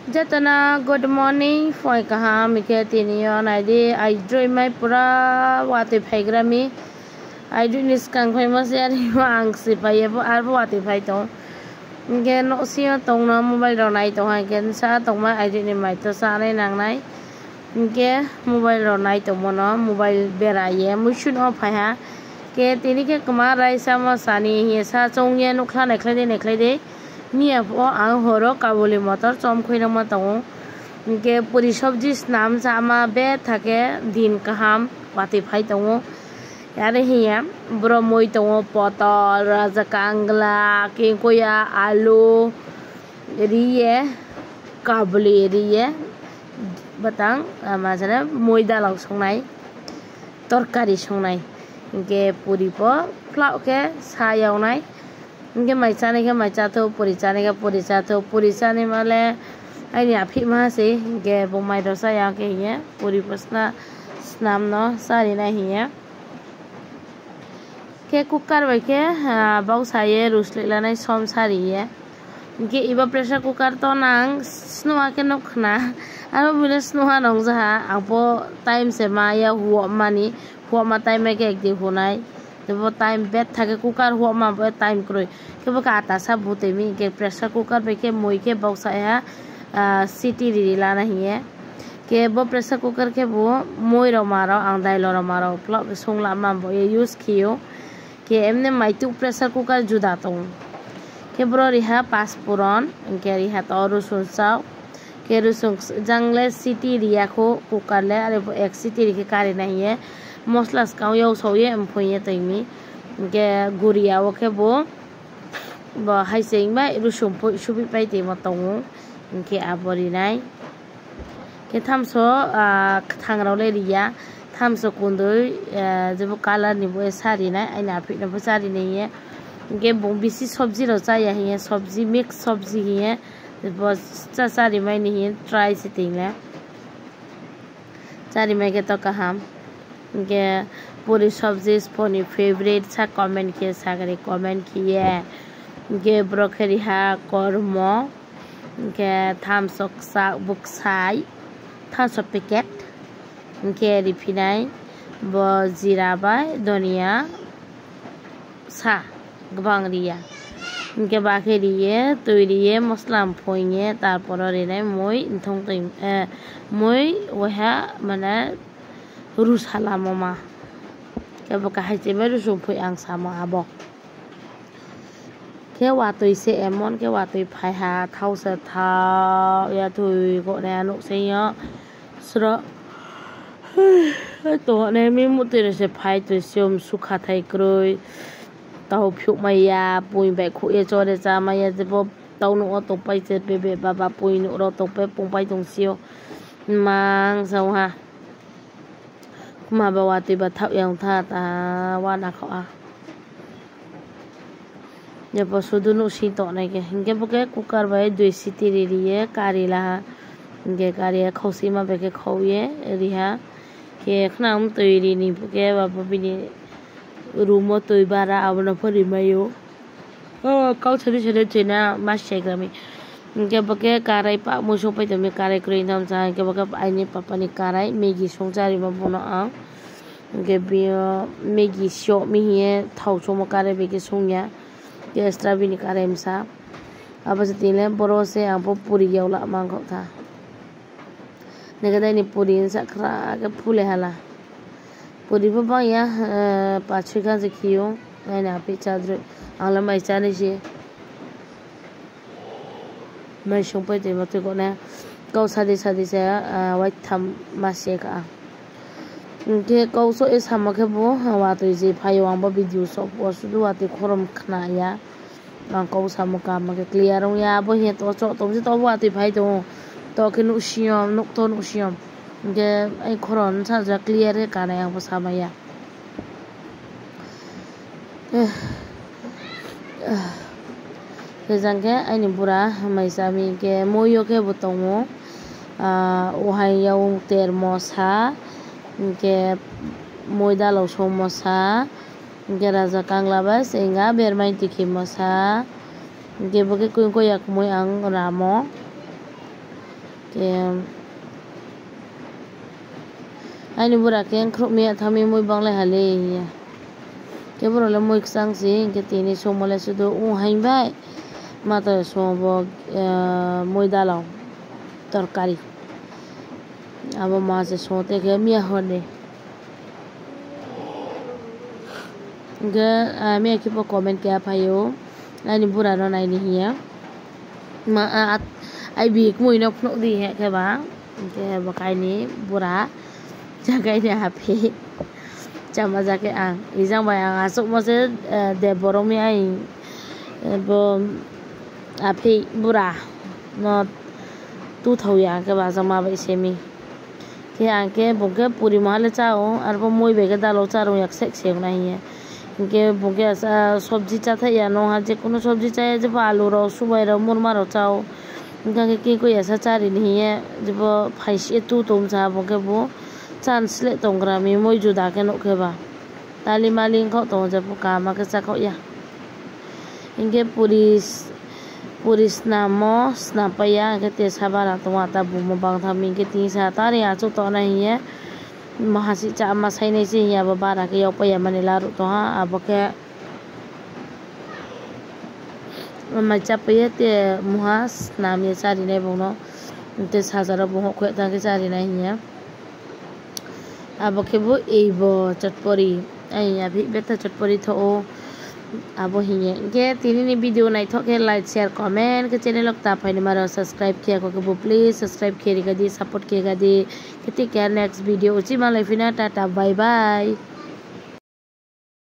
Jatana good morning foi kaha mike tinio naidi I dream my pura wati phaigrami I dream is kang famous yari ang sipai bo arbo wati phai to gen no sia tong na mobile ro nai to ha gen sa tong ma I dream mai to sa nai nang nai ge mobile ro nai to mono mobile bera ye mushun o phai ha ke tini ke kama rai sama sani ye sa chong ye no khla nai khlai de Mia po ang horo kabuli motor chom khoina ma tong ke puri sabji nam sama be thake din kaham wati phai tong yare hiya bro moi tong potol raja kangla ke koya alu riye kabuli riye batang majana moi dalak songnai torkari songnai ke puri po plau ke sa yawnai Inge mai cha to puri chane male ai ni aphi ma se ge bo mai do sa ya ke ye puri pasna snam no sari na hi ke cooker bai ke bau sa ye rusle la nai som sari ye ge iba pressure cooker to nang snua ke no khna aro bile snua nong ja apo time se ma ya huwa mani huwa ma time ke ek di hunai जब time बेट था के cooker हुआ मां बे time क्रोय के बका आता सब होते मी के प्रेशर कुकर पे के मोई के बौसा है सिटी री ला नहीं है के बो प्रेशर कुकर के वो मोई रो मारो आंदाई लो मारो प्लग सोंगला मां बो ये यूज कियो के एमने माइतु प्रेशर कुकर जुदा तो के ब्रो रिहा पासपुरन के रिहा तो रुसुन साव के रुसुन जंगले सिटी रिया को कुकर ले अरे एक सिटी री के कारी नहीं है मसला स्काउ याव सौये एम्फोये तैमी के गुरिया वके बो हाइसें बा रुसुम सुबि पाइते मतंग के आबरी नाय के थामसो थांग्रावले रिया थामसो कुंदुय जब कालार निबो सारी नाय आइना फिटनबो सारी नैये के बं बिसि सब्जी रो चाया हिये सब्जी मिक्स सब्जी हिये बस सारी माय नहीं ट्राई सिटिंगला सारी माय के तो कहाम के पूरी सब्जी फोनी फेवरेट सा कमेंट किए सागरे कमेंट किए के ब्रोकरी हा कर्म के थामसक सा बुकसाई थामसक पैकेट के रिफिनाय ब जीरा बाय धनिया सा गोबां रिया के बाके रिये तैरिये मस्ला फोइये तारपर रिनाय moi थों तै moi वहा माने रुसाला ममा के बका हाइसे मे रुसुम फै आं सामा आबो के वातै से एमन के वातै फायहा थावसे थाव या थुइ को ने नो सेयो स्र तो ने मे मुते से फाय तो सेम सुखा थाइ क्रय ताव फ्युक माया पुइ बाय खु ए चरे जा माया जेबो तावनो तो पाइसे बेबे बाबा पुइ नो रो तो पे पंपाय दंसियो mang sao ha mà bà hoa tùy bà thạo yang tha ta hoa na khó à giờ bà số đu nụ xin tọ này kìa hình cái bố cái cooker vậy đuổi city đi đi cari là cái cari khâu xí mà về cái khâu ye đi ha cái khăn ông tùy đi nị bố cái bà bị nị room tùy bà ra áo nó phải đi mấy yếu câu chơi chuyện nào mà chạy ra mi के बके काराई पा moso पे तमे काराई crane नाम चाहे के बके आइने पापा ने काराई मेगी संचारी मा बनो आ के बियो मेगी शो मी हे थाव सो म काराई बेके संया के एक्स्ट्रा बिनि काराई मसा अब से तिले बरो से आबो पुरी यावला मांगो था नेगदाय नि पुरी सा खरा के फुले हाला पुरी बो बा या पाछे का से खियो ना पे चादर आला माइ चाने से मैं संपै ते मते को ने कौ सादे से वाइ थाम मासे का के कौ सो ए सामा के बो वा तो जे फायो आं बा भिडियो सब सुदु वाते खरम खनाया आं कौ सामा का म के क्लियर या बो हे तो चो तो जे तो वाते फाइ तो के नु सियम नुक तो नु सियम के ए खरन सा जा क्लियर का ना आं बो सामाया के जंगे आइनि बुरा मैसामी के मोयो के बुतंगो ओहायाव तेर मसा के मोयदा लसो मसा के राजा कांगला बस एंगा बेरमाइ तिखि मसा के बके कुइ को yak moi ang ramo ke ai ni bura ke khrop mi thami moi bangle hale ya ke bura le moi sang si ke tini somole sudo hain bai mata sobo moi dalao तरकारी अब माँ से सोते के मिया होने गे मिया की comment क्या पायो नानी बुरा नो नानी हिया माँ आई भी एक मुई नोक दी है के बा के बकाई नी बुरा जगह ने हापी चमा जाके इजां बाया आसुक मसे दे बरो में आई बो हापी बुरा न तू थौया के बाजा मा बैसेमी के आके बुके पूरी महल चाओ और वो मोई बेगे दालो चारो एक सेक नहीं है के बुके सब्जी चाथा या नो हा जे कोनो सब्जी चाहे जब आलू रो सुबह रो मुरमा रो चाओ इनका के कोई ऐसा चारी नहीं है जब फाइसी तू तुम चा बुके वो चांस ले तोंगरा मी मोई जुदा के नो के बा ताली माली इनको तो जब कामा के चाको या इनके पूरी स्नामो स्नापया के ते साबारा तो आता बुम बांग थामी के ती सा तारे आचो तो नहीं है महासी चा मसाई नहीं से या बारा के योपया मने लारु तो हा अब के मचा पे ते मुहा स्नाम ये सारी नहीं बोनो ते साजरा बुहो को ता के सारी नहीं है अब के वो एबो चटपरी आई अभी बेटा चटपरी थो अब हिंगे के तीनी वीडियो नहीं थो के लाइक शेयर कमेंट के चैनल लोग ताप है मारो सब्सक्राइब किया को वो प्लीज सब्सक्राइब किएगा दी सपोर्ट किएगा दी कितने क्या नेक्स्ट वीडियो उसी माले फिना टाटा बाय बाय।